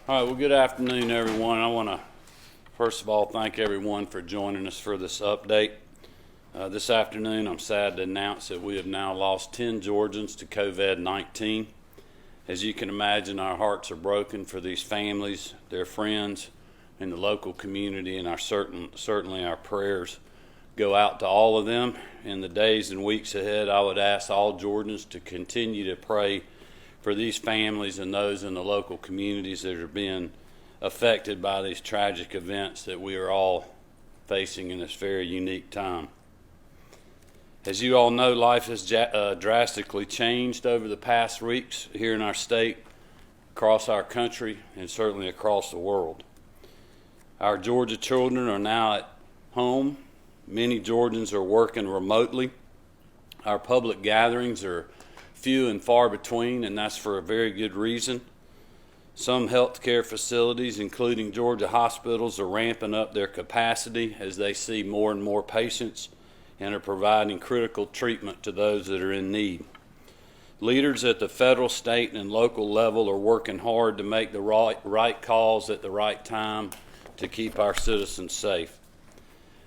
All right, well, good afternoon, everyone. I want to, first of all, thank everyone for joining us for this update. This afternoon, I'm sad to announce that we have now lost 10 Georgians to COVID-19. As you can imagine, our hearts are broken for these families, their friends, and the local community, and certainly our prayers go out to all of them. In the days and weeks ahead, I would ask all Georgians to continue to pray for these families and those in the local communities that are being affected by these tragic events that we are all facing in this very unique time. As you all know, life has drastically changed over the past weeks here in our state, across our country, and certainly across the world. Our Georgia children are now at home. Many Georgians are working remotely. Our public gatherings are few and far between, and that's for a very good reason. Some healthcare facilities, including Georgia hospitals, are ramping up their capacity as they see more and more patients and are providing critical treatment to those that are in need. Leaders at the federal, state, and local level are working hard to make the right calls at the right time to keep our citizens safe.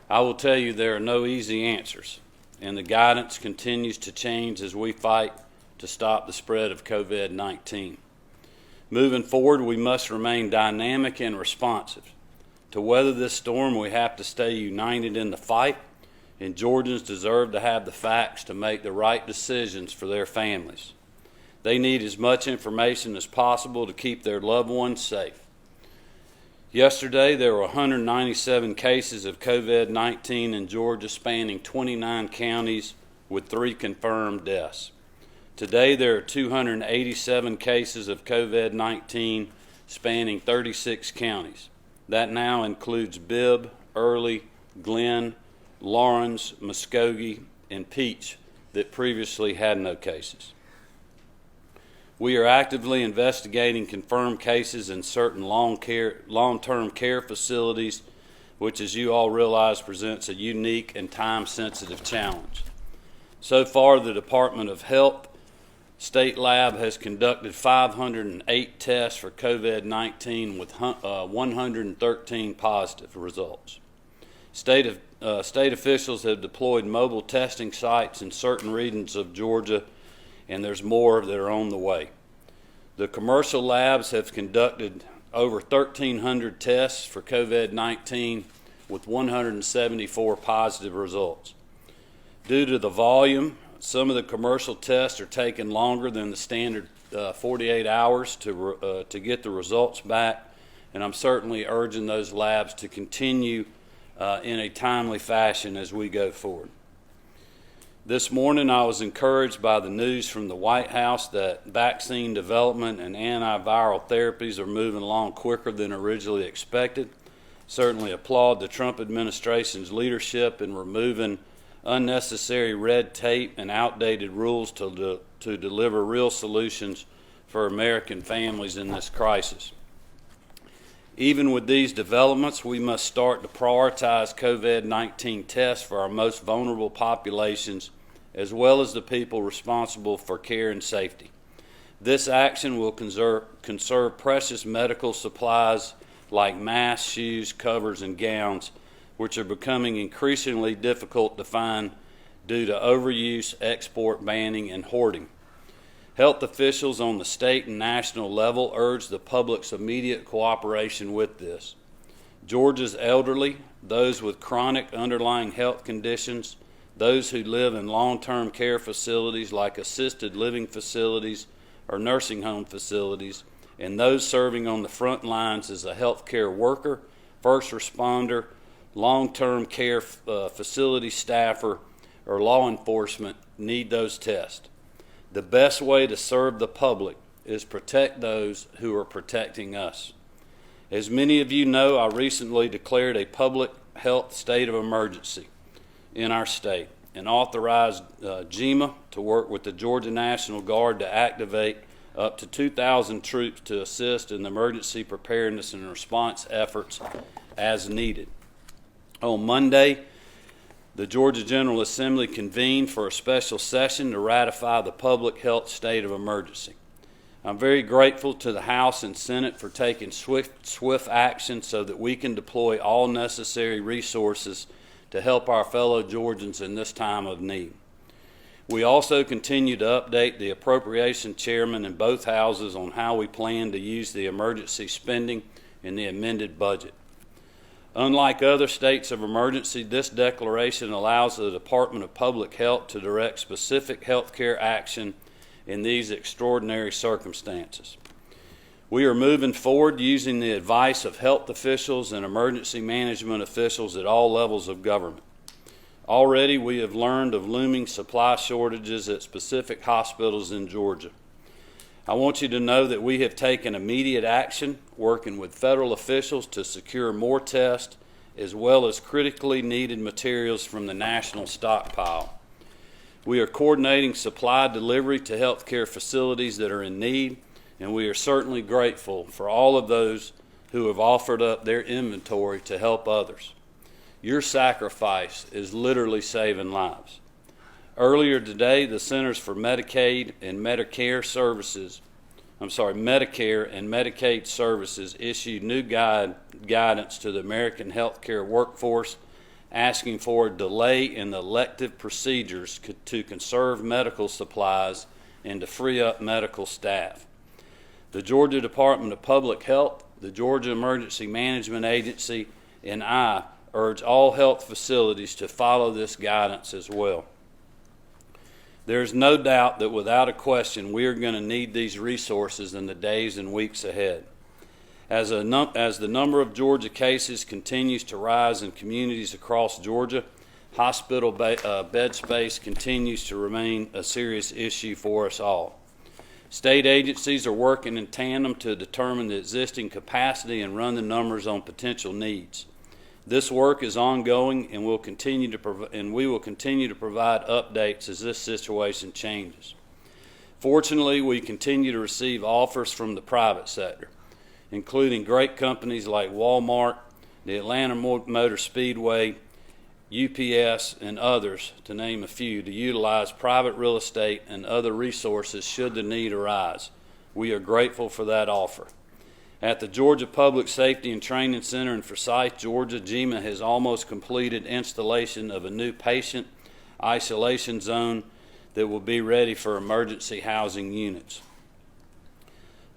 I will tell you there are no easy answers, and the guidance continues to change as we fight to stop the spread of COVID-19. Moving forward, we must remain dynamic and responsive. To weather this storm, we have to stay united in the fight, and Georgians deserve to have the facts to make the right decisions for their families. They need as much information as possible to keep their loved ones safe. Yesterday, there were 197 cases of COVID-19 in Georgia, spanning 29 counties with 3 confirmed deaths. Today, there are 287 cases of COVID-19 spanning 36 counties. That now includes Bibb, Early, Glenn, Lawrence, Muskogee, and Peach that previously had no cases. We are actively investigating confirmed cases in certain long-term care facilities, which, as you all realize, presents a unique and time-sensitive challenge. So far, the Department of Health State Lab has conducted 508 tests for COVID-19 with 113 positive results. State officials have deployed mobile testing sites in certain regions of Georgia, and there's more that are on the way. The commercial labs have conducted over 1,300 tests for COVID-19 with 174 positive results. Due to the volume, some of the commercial tests are taking longer than the standard 48 hours to get the results back, and I'm certainly urging those labs to continue in a timely fashion as we go forward. This morning, I was encouraged by the news from the White House that vaccine development and antiviral therapies are moving along quicker than originally expected. Certainly applaud the Trump administration's leadership in removing unnecessary red tape and outdated rules to deliver real solutions for American families in this crisis. Even with these developments, we must start to prioritize COVID-19 tests for our most vulnerable populations, as well as the people responsible for care and safety. This action will conserve precious medical supplies like masks, shoes, covers, and gowns, which are becoming increasingly difficult to find due to overuse, export banning, and hoarding. Health officials on the state and national level urge the public's immediate cooperation with this. Georgia's elderly, those with chronic underlying health conditions, those who live in long-term care facilities like assisted living facilities or nursing home facilities, and those serving on the front lines as a healthcare worker, first responder, long-term care facility staffer, or law enforcement need those tests. The best way to serve the public is protect those who are protecting us. As many of you know, I recently declared a public health state of emergency in our state and authorized GEMA to work with the Georgia National Guard to activate up to 2,000 troops to assist in the emergency preparedness and response efforts as needed. On Monday, the Georgia General Assembly convened for a special session to ratify the public health state of emergency. I'm very grateful to the House and Senate for taking swift action so that we can deploy all necessary resources to help our fellow Georgians in this time of need. We also continue to update the appropriation chairman in both houses on how we plan to use the emergency spending in the amended budget. Unlike other states of emergency, this declaration allows the Department of Public Health to direct specific health care action in these extraordinary circumstances. We are moving forward using the advice of health officials and emergency management officials at all levels of government. Already we have learned of looming supply shortages at specific hospitals in Georgia. I want you to know that we have taken immediate action, working with federal officials to secure more tests as well as critically needed materials from the national stockpile. We are coordinating supply delivery to healthcare facilities that are in need, and we are certainly grateful for all of those who have offered up their inventory to help others. Your sacrifice is literally saving lives. Earlier today, the Centers for Medicare and Medicaid Services issued new guidance to the American healthcare workforce, asking for a delay in elective procedures to conserve medical supplies and to free up medical staff. The Georgia Department of Public Health, the Georgia Emergency Management Agency, and I urge all health facilities to follow this guidance as well. There is no doubt that without a question we are going to need these resources in the days and weeks ahead. As the number of Georgia cases continues to rise in communities across Georgia, hospital bed space continues to remain a serious issue for us all. State agencies are working in tandem to determine the existing capacity and run the numbers on potential needs. This work is ongoing, and we will continue to provide updates as this situation changes. Fortunately, we continue to receive offers from the private sector, including great companies like Walmart, the Atlanta Motor Speedway, UPS, and others, to name a few, to utilize private real estate and other resources should the need arise. We are grateful for that offer. At the Georgia Public Safety and Training Center in Forsyth, Georgia, GEMA has almost completed installation of a new patient isolation zone that will be ready for emergency housing units.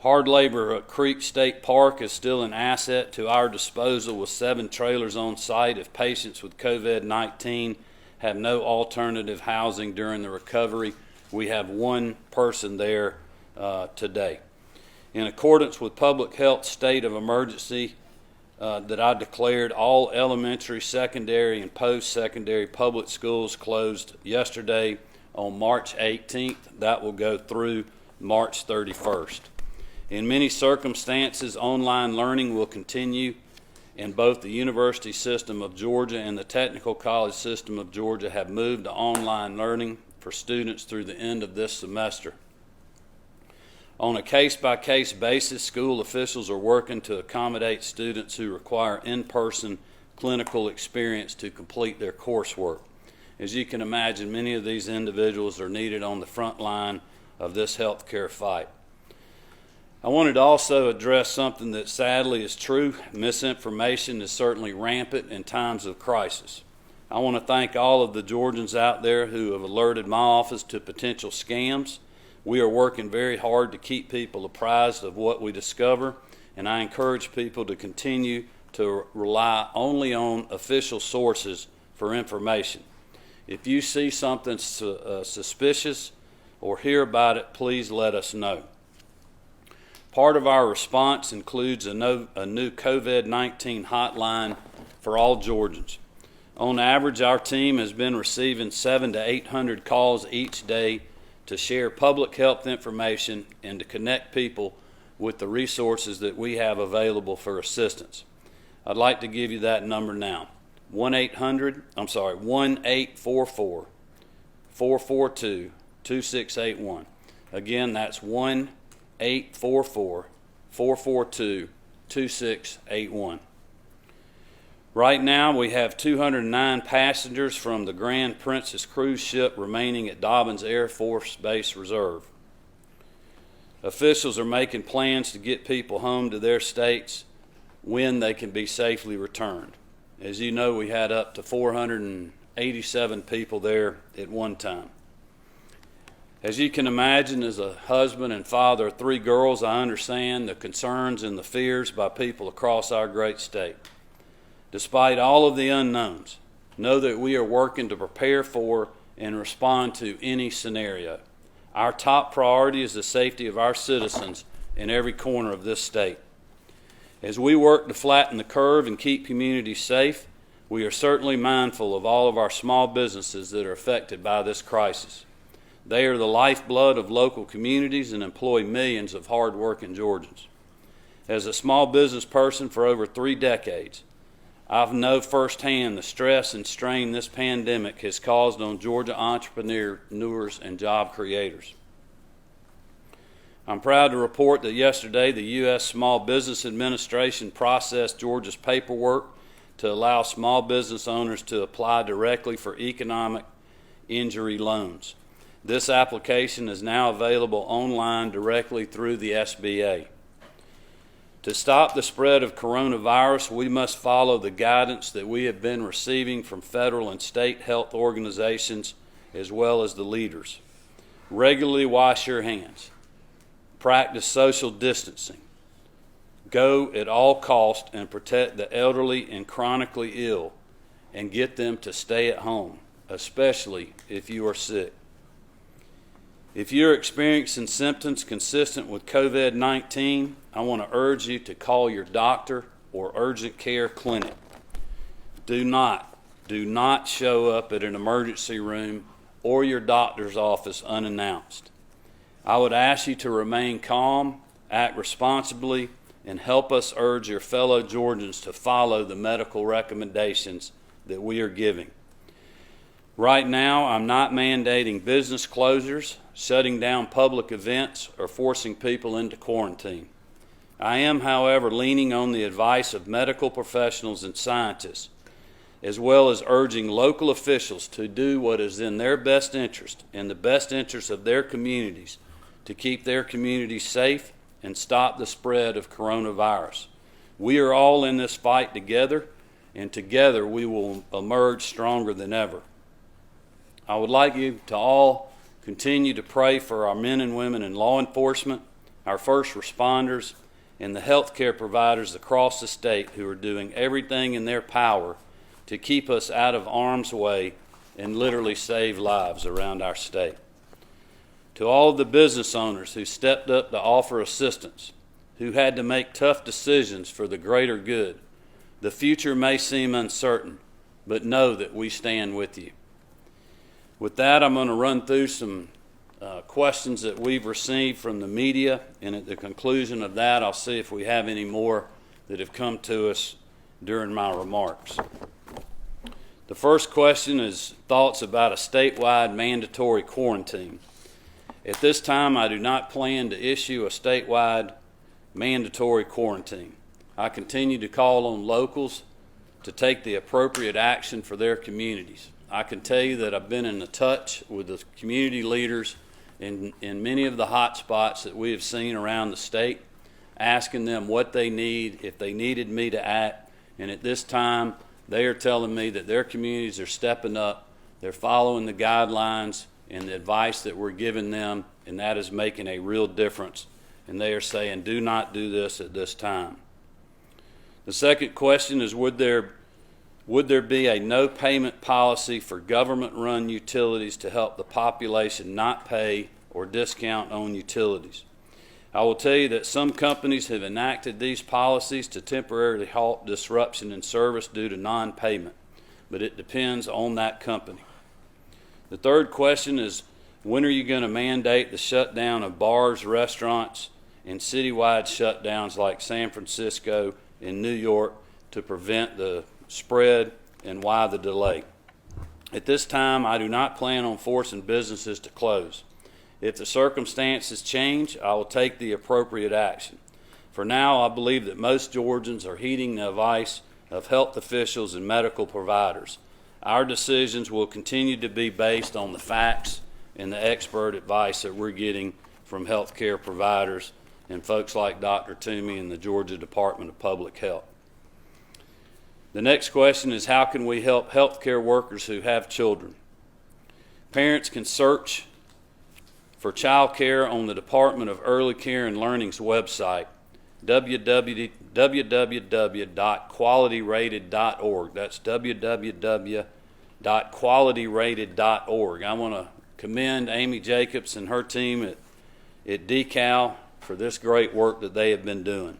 Hard labor at Creek State Park is still an asset to our disposal, with 7 trailers on site if patients with COVID-19 have no alternative housing during the recovery. We have 1 person there today. In accordance with public health state of emergency that I declared, all elementary, secondary, and post-secondary public schools closed yesterday on March 18th. That will go through March 31st. In many circumstances, online learning will continue, and both the University System of Georgia and the Technical College System of Georgia have moved to online learning for students through the end of this semester. On a case-by-case basis, school officials are working to accommodate students who require in-person clinical experience to complete their coursework. As you can imagine, many of these individuals are needed on the front line of this healthcare fight. I wanted to also address something that sadly is true. Misinformation is certainly rampant in times of crisis. I want to thank all of the Georgians out there who have alerted my office to potential scams. We are working very hard to keep people apprised of what we discover, and I encourage people to continue to rely only on official sources for information. If you see something suspicious or hear about it, please let us know. Part of our response includes a new COVID-19 hotline for all Georgians. On average, our team has been receiving 700 to 800 calls each day to share public health information and to connect people with the resources that we have available for assistance. I'd like to give you that number now. 1-844-442-2681. Again, that's 1-844-442-2681. Right now, we have 209 passengers from the Grand Princess cruise ship remaining at Dobbins Air Force Base Reserve. Officials are making plans to get people home to their states when they can be safely returned. As you know, we had up to 487 people there at one time. As you can imagine, as a husband and father of 3 girls, I understand the concerns and the fears by people across our great state. Despite all of the unknowns, know that we are working to prepare for and respond to any scenario. Our top priority is the safety of our citizens in every corner of this state. As we work to flatten the curve and keep communities safe, we are certainly mindful of all of our small businesses that are affected by this crisis. They are the lifeblood of local communities and employ millions of hard-working Georgians. As a small business person for over 3 decades, I've known firsthand the stress and strain this pandemic has caused on Georgia entrepreneurs and job creators. I'm proud to report that yesterday the U.S. Small Business Administration processed Georgia's paperwork to allow small business owners to apply directly for economic injury loans. This application is now available online directly through the SBA. To stop the spread of coronavirus, we must follow the guidance that we have been receiving from federal and state health organizations as well as the leaders. Regularly wash your hands. Practice social distancing. Go at all costs and protect the elderly and chronically ill and get them to stay at home, especially if you are sick. If you're experiencing symptoms consistent with COVID-19, I want to urge you to call your doctor or urgent care clinic. Do not show up at an emergency room or your doctor's office unannounced. I would ask you to remain calm, act responsibly, and help us urge your fellow Georgians to follow the medical recommendations that we are giving. Right now, I'm not mandating business closures, shutting down public events, or forcing people into quarantine. I am, however, leaning on the advice of medical professionals and scientists, as well as urging local officials to do what is in their best interest and the best interest of their communities to keep their communities safe and stop the spread of coronavirus. We are all in this fight together, and together we will emerge stronger than ever. I would like you to all continue to pray for our men and women in law enforcement, our first responders, and the healthcare providers across the state who are doing everything in their power to keep us out of harm's way and literally save lives around our state. To all of the business owners who stepped up to offer assistance, who had to make tough decisions for the greater good, the future may seem uncertain, but know that we stand with you. With that, I'm going to run through some questions that we've received from the media, and at the conclusion of that, I'll see if we have any more that have come to us during my remarks. The first question is thoughts about a statewide mandatory quarantine. At this time, I do not plan to issue a statewide mandatory quarantine. I continue to call on locals to take the appropriate action for their communities. I can tell you that I've been in touch with the community leaders in many of the hot spots that we have seen around the state, asking them what they need, if they needed me to act, and at this time they are telling me that their communities are stepping up, they're following the guidelines and the advice that we're giving them, and that is making a real difference, and they are saying do not do this at this time. The second question is would there be a no payment policy for government-run utilities to help the population not pay or discount on utilities? I will tell you that some companies have enacted these policies to temporarily halt disruption in service due to non-payment, but it depends on that company. The third question is when are you going to mandate the shutdown of bars, restaurants, and citywide shutdowns like San Francisco and New York to prevent the spread, and why the delay? At this time, I do not plan on forcing businesses to close. If the circumstances change, I will take the appropriate action. For now, I believe that most Georgians are heeding the advice of health officials and medical providers. Our decisions will continue to be based on the facts and the expert advice that we're getting from healthcare providers and folks like Dr. Toomey and the Georgia Department of Public Health. The next question is, how can we help healthcare workers who have children? Parents can search for child care on the Department of Early Care and Learning's website, www.qualityrated.org. That's www.qualityrated.org. I want to commend Amy Jacobs and her team at DECAL for this great work that they have been doing.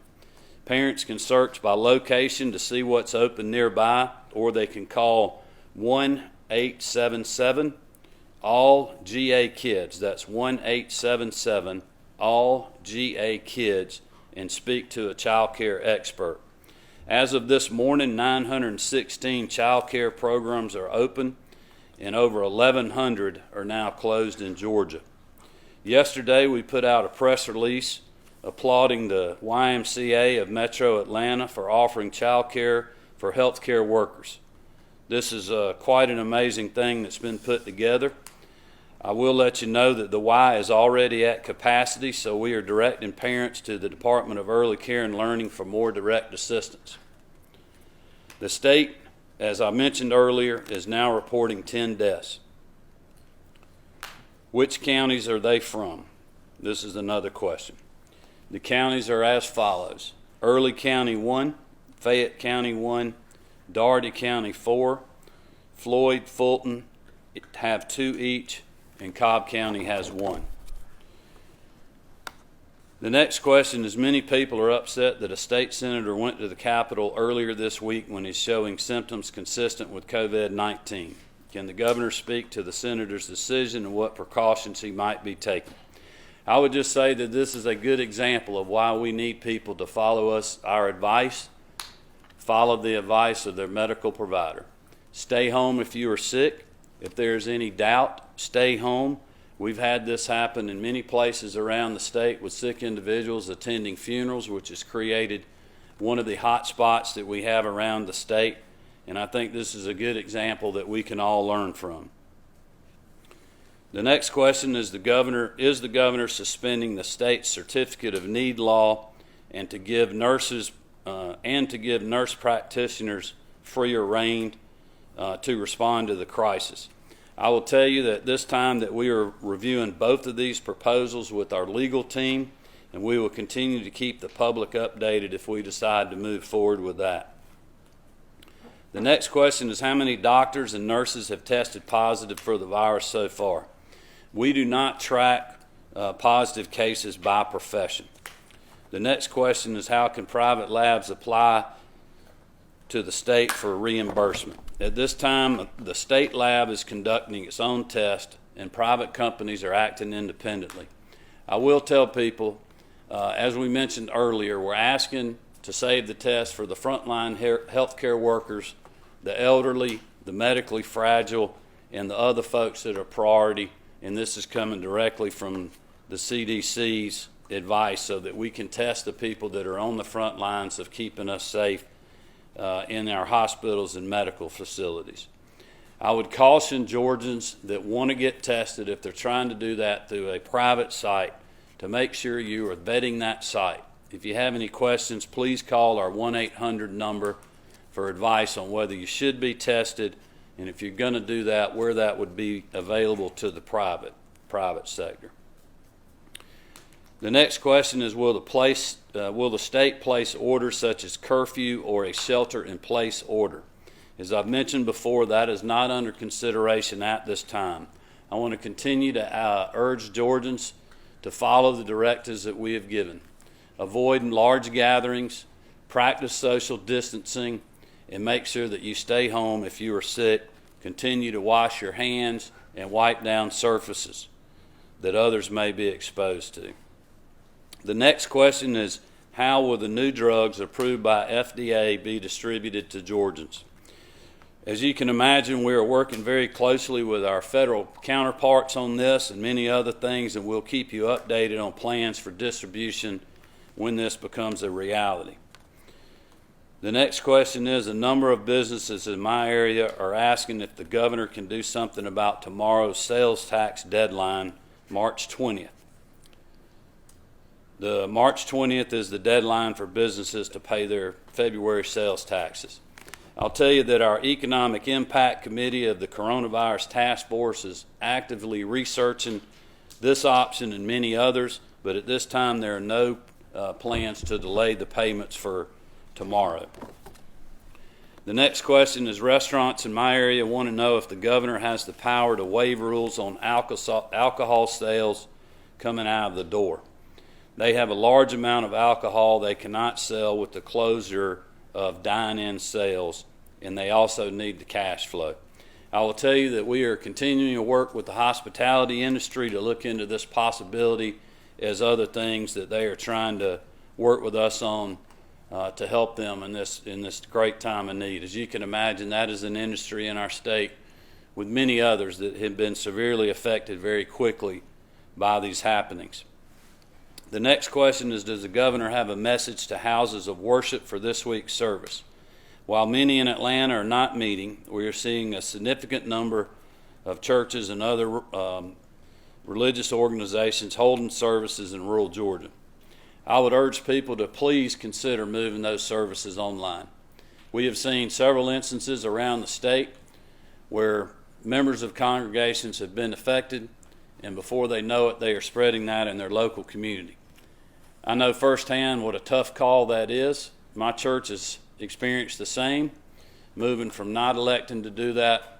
Parents can search by location to see what's open nearby, or they can call 1-877-ALL-GA-KIDS. That's 1-877-ALL-GA-KIDS, and speak to a child care expert. As of this morning, 916 child care programs are open, and over 1,100 are now closed in Georgia. Yesterday, we put out a press release applauding the YMCA of Metro Atlanta for offering child care for healthcare workers. This is quite an amazing thing that's been put together. I will let you know that the Y is already at capacity, so we are directing parents to the Department of Early Care and Learning for more direct assistance. The state, as I mentioned earlier, is now reporting 10 deaths. Which counties are they from? This is another question. The counties are as follows: Early County 1, Fayette County 1, Dougherty County 4, Floyd, Fulton have 2 each, and Cobb County has 1. The next question is, many people are upset that a state senator went to the Capitol earlier this week when he's showing symptoms consistent with COVID-19. Can the governor speak to the senator's decision and what precautions he might be taking? I would just say that this is a good example of why we need people to follow our advice, follow the advice of their medical provider. Stay home if you are sick. If there's any doubt, stay home. We've had this happen in many places around the state with sick individuals attending funerals, which has created one of the hot spots that we have around the state. And I think this is a good example that we can all learn from. The next question is, the governor suspending the state's certificate of need law and to give nurse practitioners freer rein to respond to the crisis? I will tell you that this time that we are reviewing both of these proposals with our legal team, and we will continue to keep the public updated if we decide to move forward with that. The next question is, how many doctors and nurses have tested positive for the virus so far? We do not track positive cases by profession. The next question is, how can private labs apply to the state for reimbursement? At this time, the state lab is conducting its own test, and private companies are acting independently. I will tell people, as we mentioned earlier, we're asking to save the test for the frontline healthcare workers, the elderly, the medically fragile, and the other folks that are priority. And this is coming directly from the CDC's advice so that we can test the people that are on the front lines of keeping us safe in our hospitals and medical facilities. I would caution Georgians that want to get tested, if they're trying to do that through a private site, to make sure you are vetting that site. If you have any questions, please call our 1-800 number for advice on whether you should be tested, and if you're going to do that, where that would be available to the private sector. The next question is, will the state place orders such as curfew or a shelter-in-place order? As I've mentioned before, that is not under consideration at this time. I want to continue to urge Georgians to follow the directives that we have given. Avoid large gatherings, practice social distancing, and make sure that you stay home if you are sick. Continue to wash your hands and wipe down surfaces that others may be exposed to. The next question is, how will the new drugs approved by FDA be distributed to Georgians? As you can imagine, we are working very closely with our federal counterparts on this and many other things, and we'll keep you updated on plans for distribution when this becomes a reality. The next question is, a number of businesses in my area are asking if the governor can do something about tomorrow's sales tax deadline, March 20th. The March 20th is the deadline for businesses to pay their February sales taxes. I'll tell you that our Economic Impact Committee of the Coronavirus Task Force is actively researching this option and many others, but at this time there are no plans to delay the payments for tomorrow. The next question is, restaurants in my area want to know if the governor has the power to waive rules on alcohol sales coming out of the door. They have a large amount of alcohol they cannot sell with the closure of dine-in sales, and they also need the cash flow. I will tell you that we are continuing to work with the hospitality industry to look into this possibility as other things that they are trying to work with us on to help them in this great time of need. As you can imagine, that is an industry in our state with many others that have been severely affected very quickly by these happenings. The next question is, does the governor have a message to houses of worship for this week's service? While many in Atlanta are not meeting, we are seeing a significant number of churches and other religious organizations holding services in rural Georgia. I would urge people to please consider moving those services online. We have seen several instances around the state where members of congregations have been affected, and before they know it, they are spreading that in their local community. I know firsthand what a tough call that is. My church has experienced the same, moving from not electing to do that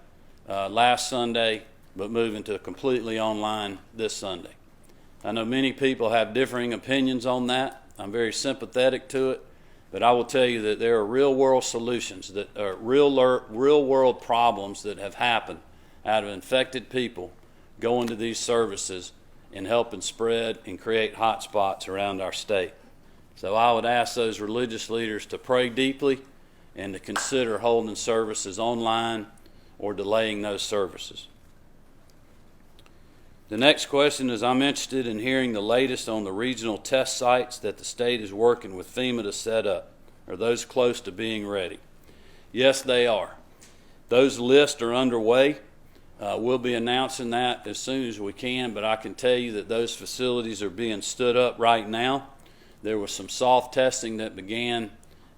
last Sunday, but moving to completely online this Sunday. I know many people have differing opinions on that. I'm very sympathetic to it, but I will tell you that there are real-world solutions, that are real-world problems that have happened out of infected people going to these services and helping spread and create hot spots around our state. So I would ask those religious leaders to pray deeply and to consider holding services online or delaying those services. The next question is, I'm interested in hearing the latest on the regional test sites that the state is working with FEMA to set up. Are those close to being ready? Yes, they are. Those lists are underway. We'll be announcing that as soon as we can, but I can tell you that those facilities are being stood up right now. There was some soft testing that began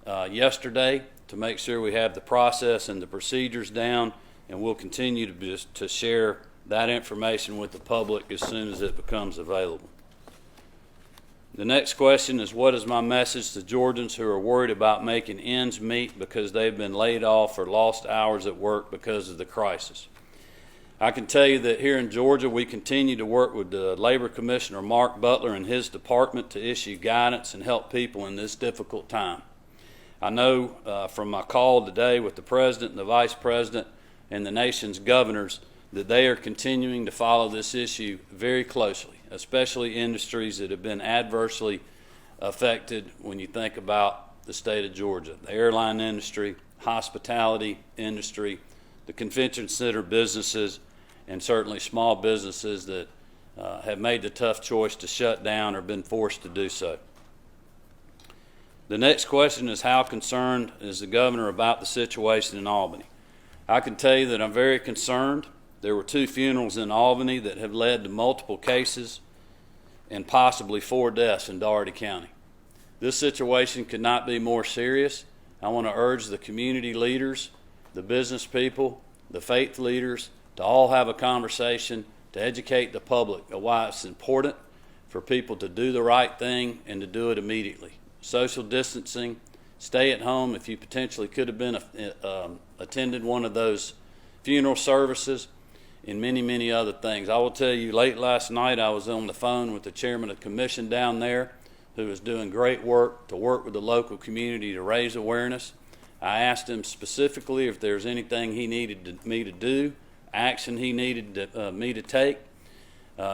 yesterday to make sure we have the process and the procedures down, and we'll continue to share that information with the public as soon as it becomes available. The next question is, what is my message to Georgians who are worried about making ends meet because they've been laid off or lost hours at work because of the crisis? I can tell you that here in Georgia, we continue to work with the Labor Commissioner Mark Butler and his department to issue guidance and help people in this difficult time. I know from my call today with the President and the Vice President and the nation's governors that they are continuing to follow this issue very closely, especially industries that have been adversely affected when you think about the state of Georgia. The airline industry, hospitality industry, the convention center businesses, and certainly small businesses that have made the tough choice to shut down or been forced to do so. The next question is, how concerned is the governor about the situation in Albany? I can tell you that I'm very concerned. There were 2 funerals in Albany that have led to multiple cases and possibly 4 deaths in Dougherty County. This situation could not be more serious. I want to urge the community leaders, the business people, the faith leaders to all have a conversation to educate the public of why it's important for people to do the right thing and to do it immediately. Social distancing, stay at home if you potentially could have been attended one of those funeral services, and many, many other things. I will tell you, late last night I was on the phone with the chairman of the commission down there who is doing great work to work with the local community to raise awareness. I asked him specifically if there's anything he needed me to do, action he needed me to take.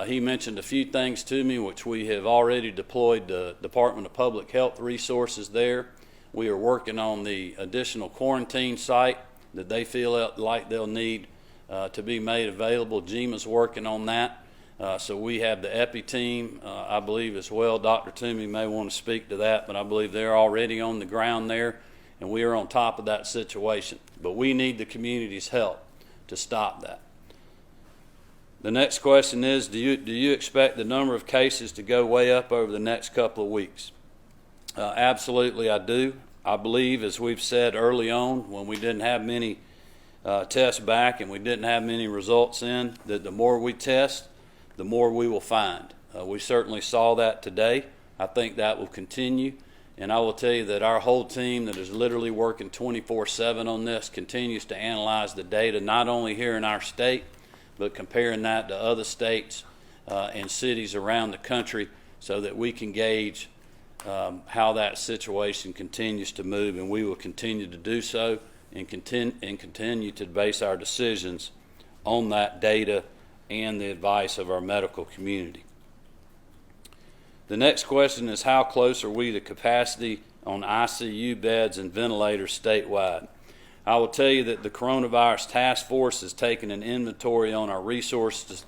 He mentioned a few things to me which we have already deployed the Department of Public Health resources there. We are working on the additional quarantine site that they feel like they'll need to be made available. GEMA's working on that. So we have the EPI team, I believe as well. Dr. Toomey may want to speak to that, but I believe they're already on the ground there, and we are on top of that situation. But we need the community's help to stop that. The next question is, do you expect the number of cases to go way up over the next couple of weeks? Absolutely, I do. I believe, as we've said early on, when we didn't have many tests back and we didn't have many results in, that the more we test, the more we will find. We certainly saw that today. I think that will continue. And I will tell you that our whole team that is literally working 24/7 on this continues to analyze the data, not only here in our state, but comparing that to other states and cities around the country so that we can gauge how that situation continues to move, and we will continue to do so and continue to base our decisions on that data and the advice of our medical community. The next question is, how close are we to capacity on ICU beds and ventilators statewide? I will tell you that the Coronavirus Task Force has taken an inventory on our resources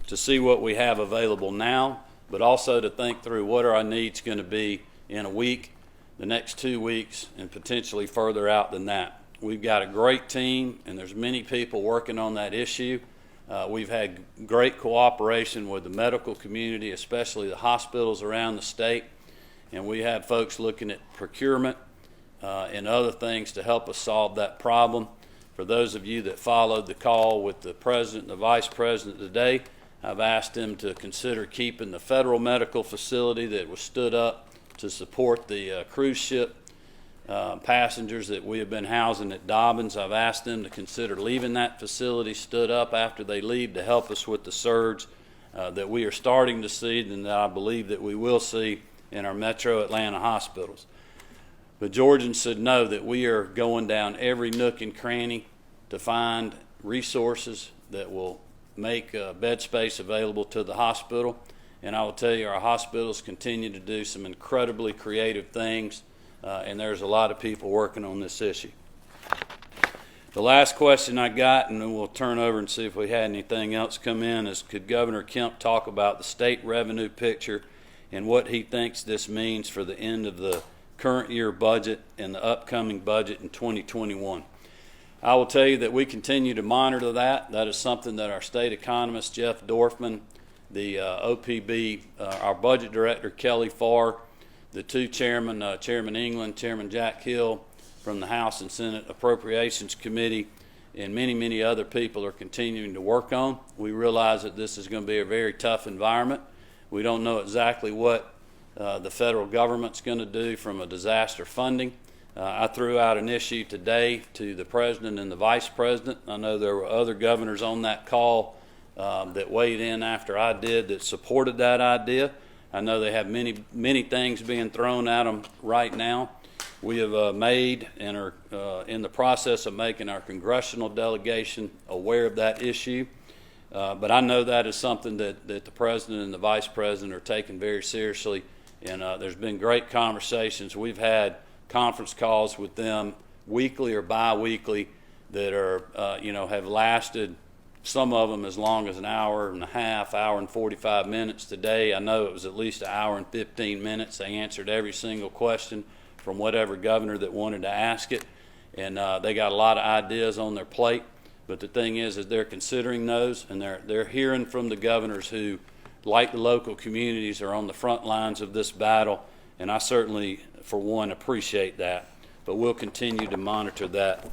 to see what we have available now, but also to think through what are our needs going to be in a week, the next 2 weeks, and potentially further out than that. We've got a great team, and there's many people working on that issue. We've had great cooperation with the medical community, especially the hospitals around the state, and we have folks looking at procurement and other things to help us solve that problem. For those of you that followed the call with the president and the vice president today, I've asked them to consider keeping the federal medical facility that was stood up to support the cruise ship passengers that we have been housing at Dobbins. I've asked them to consider leaving that facility stood up after they leave to help us with the surge that we are starting to see and that I believe that we will see in our metro Atlanta hospitals. But Georgians should know that we are going down every nook and cranny to find resources that will make bed space available to the hospital. And I will tell you, our hospitals continue to do some incredibly creative things, and there's a lot of people working on this issue. The last question I got, and then we'll turn over and see if we had anything else come in, is could Governor Kemp talk about the state revenue picture and what he thinks this means for the end of the current year budget and the upcoming budget in 2021. I will tell you that we continue to monitor that. That is something that our state economist, Jeff Dorfman, the OPB, our budget director, Kelly Farr, the two chairmen, Chairman England, Chairman Jack Hill from the House and Senate Appropriations Committee, and many, many other people are continuing to work on. We realize that this is going to be a very tough environment. We don't know exactly what the federal government's going to do from a disaster funding. I threw out an issue today to the president and the vice president. I know there were other governors on that call that weighed in after I did that supported that idea. I know they have many, many things being thrown at them right now. We have made and are in the process of making our congressional delegation aware of that issue. But I know that is something that the president and the vice president are taking very seriously. And there's been great conversations. We've had conference calls with them weekly or bi-weekly that are, have lasted, some of them as long as an hour and a half, hour and 45 minutes. Today, I know it was at least an hour and 15 minutes. They answered every single question from whatever governor that wanted to ask it. And they got a lot of ideas on their plate. But the thing is they're considering those, and they're hearing from the governors who, like the local communities, are on the front lines of this battle, and I certainly, for one, appreciate that. But we'll continue to monitor that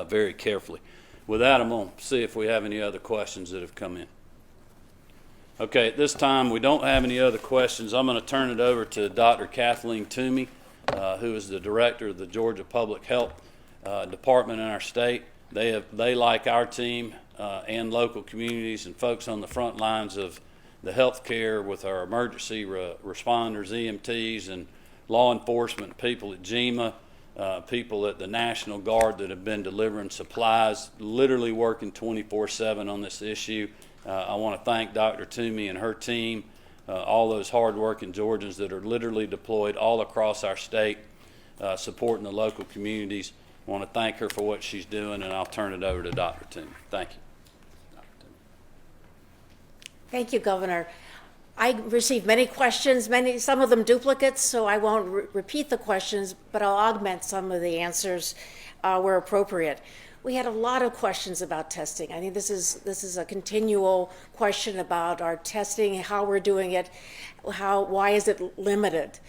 very carefully. With that, I'm going to see if we have any other questions that have come in. Okay, at this time, we don't have any other questions. I'm going to turn it over to Dr. Kathleen Toomey, who is the director of the Georgia Public Health Department in our state. They like our team and local communities and folks on the front lines of the health care with our emergency responders, EMTs, and law enforcement, people at GEMA, people at the National Guard that have been delivering supplies, literally working 24/7 on this issue. I want to thank Dr. Toomey and her team, all those hard-working Georgians that are literally deployed all across our state, supporting the local communities. I want to thank her for what she's doing, and I'll turn it over to Dr. Toomey. Thank you. Thank you, Governor. I received many questions, some of them duplicates, so I won't repeat the questions, but I'll augment some of the answers where appropriate. we had a lot of questions about testing. I think this is a continual question about our testing, how we're doing it, why is it limited.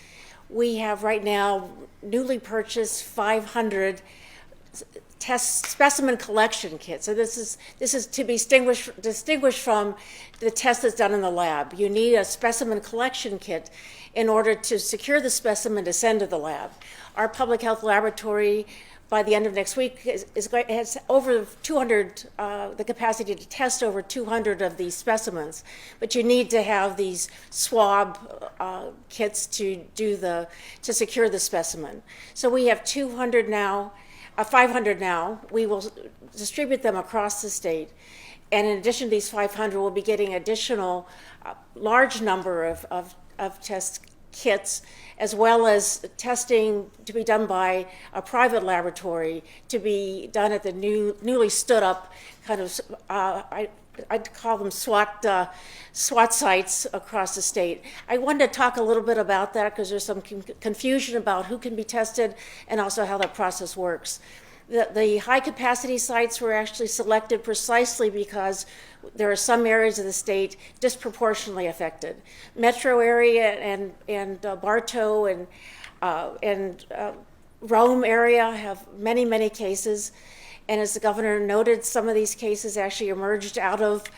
We have right now newly purchased 500 test specimen collection kits. So this is to be distinguished from the test that's done in the lab. You need a specimen collection kit in order to secure the specimen to send to the lab. Our public health laboratory, by the end of next week, has over 200, the capacity to test over 200 of these specimens. But you need to have these swab kits to secure the specimen. So we have 200 now, 500 now. We will distribute them across the state. And in addition to these 500, we'll be getting additional large number of test kits, as well as testing to be done by a private laboratory, to be done at the newly stood up kind of, I'd call them SWAT sites across the state. I wanted to talk a little bit about that because there's some confusion about who can be tested and also how that process works. The high capacity sites were actually selected precisely because there are some areas of the state disproportionately affected. Metro area and Bartow and Rome area have many cases. And as the governor noted, some of these cases actually emerged out of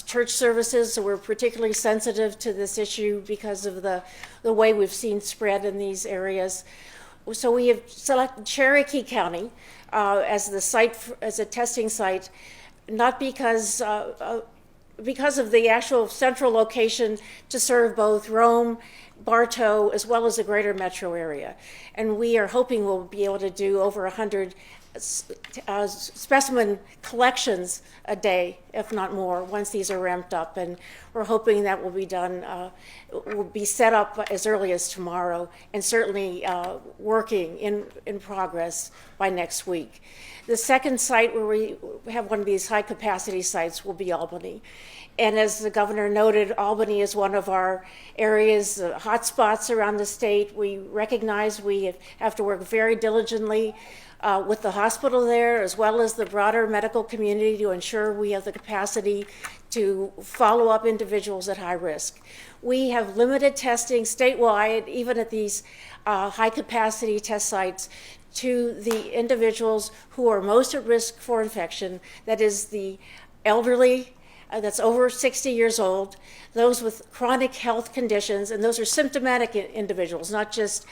church services, so we're particularly sensitive to this issue because of the way we've seen spread in these areas. So we have selected Cherokee County as the site, as a testing site, not because of the actual central location to serve both Rome, Bartow, as well as the greater metro area. And we are hoping we'll be able to do over 100 specimen collections a day, if not more, once these are ramped up. And we're hoping that will be done, will be set up as early as tomorrow, and certainly working in progress by next week. The second site where we have one of these high capacity sites will be Albany. And as the governor noted, Albany is one of our areas, hotspots around the state. We recognize we have to work very diligently with the hospital there, as well as the broader medical community, to ensure we have the capacity to follow up individuals at high risk. We have limited testing statewide, even at these high capacity test sites, to the individuals who are most at risk for infection, that is the elderly, that's over 60 years old, those with chronic health conditions, and those are symptomatic individuals, not just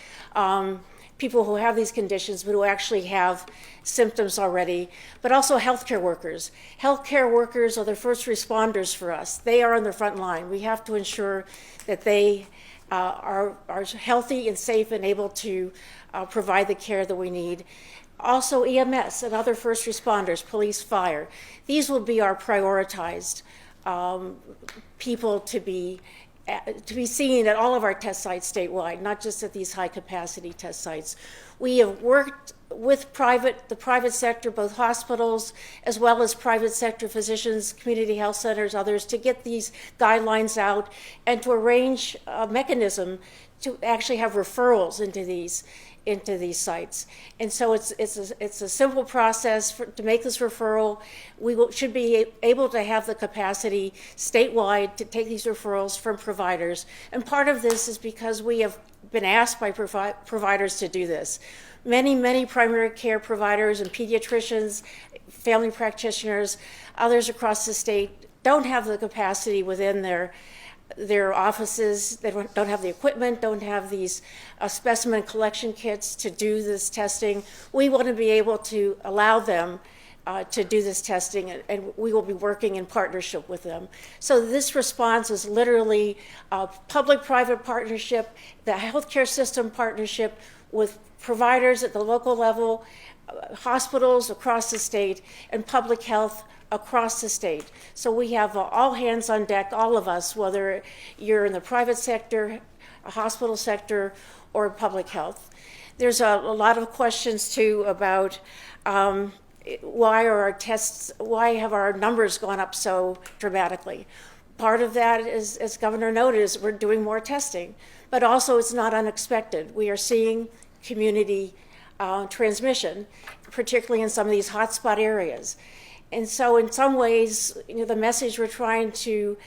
people who have these conditions, but who actually have symptoms already, but also healthcare workers. Healthcare workers are the first responders for us. They are on the front line. We have to ensure that they are healthy and safe and able to provide the care that we need. Also EMS and other first responders, police, fire. These will be our prioritized people to be seen at all of our test sites statewide, not just at these high capacity test sites. We have worked with the private sector, both hospitals as well as private sector physicians, community health centers, others, to get these guidelines out and to arrange a mechanism to actually have referrals into these sites. And so it's a simple process to make this referral. We should be able to have the capacity statewide to take these referrals from providers. And part of this is because we have been asked by providers to do this. Many primary care providers and pediatricians, family practitioners, others across the state don't have the capacity within their offices. They don't have the equipment, don't have these specimen collection kits to do this testing. We want to be able to allow them to do this testing, and we will be working in partnership with them. So this response is literally a public-private partnership, the healthcare system partnership with providers at the local level, hospitals across the state, and public health across the state. So we have all hands on deck, all of us, whether you're in the private sector, a hospital sector, or public health. There's a lot of questions too about why have our numbers gone up so dramatically? Part of that is, as Governor noted, is we're doing more testing, but also it's not unexpected. We are seeing community transmission, particularly in some of these hotspot areas. And so in some ways, the message we're trying to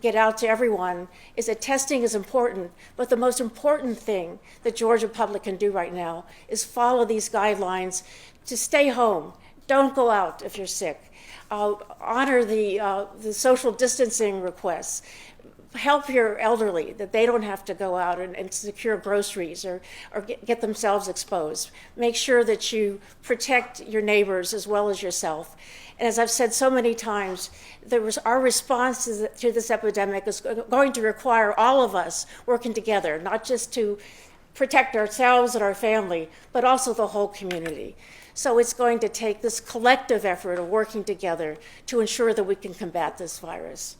get out to everyone is that testing is important, but the most important thing that Georgia public can do right now is follow these guidelines to stay home. Don't go out if you're sick. Honor the social distancing requests. Help your elderly, that they don't have to go out and secure groceries or get themselves exposed. Make sure that you protect your neighbors as well as yourself. And as I've said so many times, our response to this epidemic is going to require all of us working together, not just to protect ourselves and our family, but also the whole community. So it's going to take this collective effort of working together to ensure that we can combat this virus.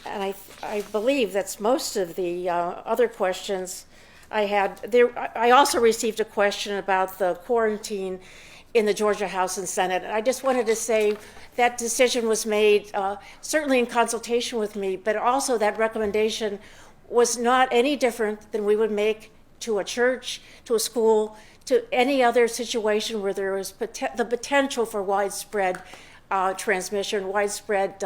And I believe that's most of the other questions I had. I also received a question about the quarantine in the Georgia House and Senate. And I just wanted to say that decision was made certainly in consultation with me, but also that recommendation was not any different than we would make to a church, to a school, to any other situation where there is the potential for widespread transmission, widespread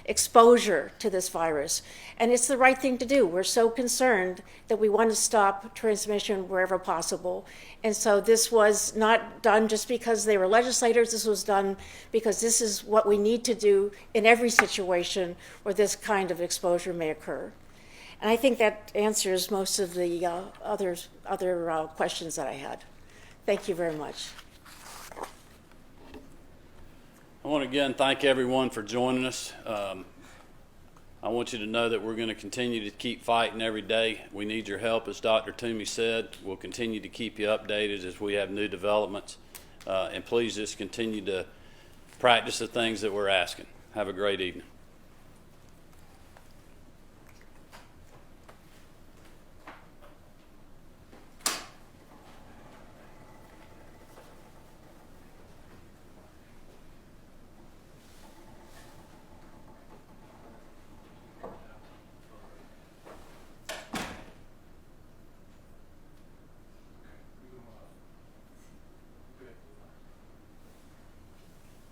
exposure to this virus. And it's the right thing to do. We're so concerned that we want to stop transmission wherever possible. And so this was not done just because they were legislators. This was done because this is what we need to do in every situation where this kind of exposure may occur. And I think that answers most of the other questions that I had. Thank you very much. I want to again thank everyone for joining us. I want you to know that we're going to continue to keep fighting every day. We need your help, as Dr. Toomey said. We'll continue to keep you updated as we have new developments. And please just continue to practice the things that we're asking. Have a great evening.